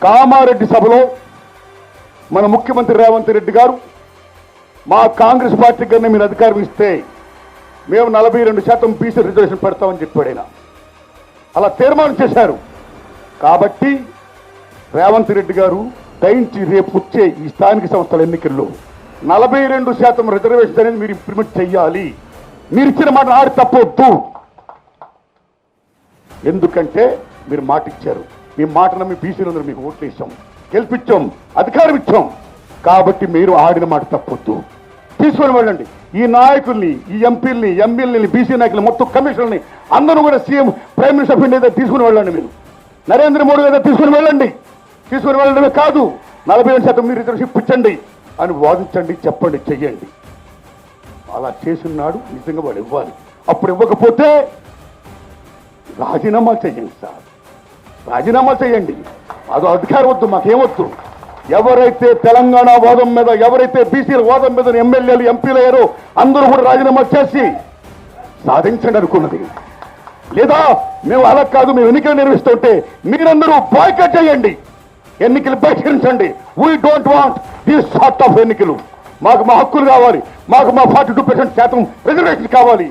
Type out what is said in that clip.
కామారెడ్డి సభలో మన ముఖ్యమంత్రి రేవంత్ రెడ్డి గారు మా కాంగ్రెస్ పార్టీ గారిని మీరు అధికారం ఇస్తే మేము 42% బీసీ రిజర్వేషన్ పెడతామని చెప్పాడు ఆయన. అలా తీర్మానం చేశారు. కాబట్టి రేవంత్ రెడ్డి గారు దయించి రేపు వచ్చే ఈ స్థానిక సంస్థల ఎన్నికల్లో 42% రిజర్వేషన్ అనేది మీరు ఇంప్లిమెంట్ చేయాలి. మీరు ఇచ్చిన మాట ఆడి తప్పొద్దు. ఎందుకంటే మీరు మాట ఇచ్చారు. మీ మాట నమ్మి బీసీలందరూ మీకు ఓట్లు ఇచ్చాం, గెలిపించాం, అధికారం ఇచ్చాం. కాబట్టి మీరు ఆడిన మాట తప్పొద్దు. తీసుకొని వెళ్ళండి. ఈ నాయకుల్ని, ఈ ఎంపీల్ని, ఎమ్మెల్యేని, బీసీ నాయకుల్ని, మొత్తం కమిషనర్ని అందరూ కూడా CM, prime minister of India తీసుకుని వెళ్ళండి. మీరు నరేంద్ర మోడీ గారు తీసుకుని వెళ్ళండి. తీసుకుని వెళ్ళడమే కాదు 42% మీరు రిజర్వేషన్ ఇప్పించండి అని వాదించండి, చెప్పండి, చెయ్యండి. అలా చేస్తున్నాడు. నిజంగా వాడు ఇవ్వాలి. అప్పుడు ఇవ్వకపోతే రాజీనామా చేయండి సార్. రాజీనామా చేయండి. అదో అధికారం వద్దు, మాకేమొద్దు. ఎవరైతే తెలంగాణ వాదం మీద, ఎవరైతే బీసీల వాదం మీద ఎమ్మెల్యేలు, ఎంపీలు అయ్యారో అందరూ కూడా రాజీనామా చేసి సాధించండి అనుకున్నది. లేదా మేము అలా కాదు, మేము ఎన్నికలు నిర్వహిస్తుంటే మీరందరూ బాయ్కాట్ చేయండి, ఎన్నికలు బహిష్కరించండి. We don't want these sort of ఎన్నికలు. మాకు మా హక్కులు కావాలి. మాకు మా 42% రిజర్వేషన్ కావాలి.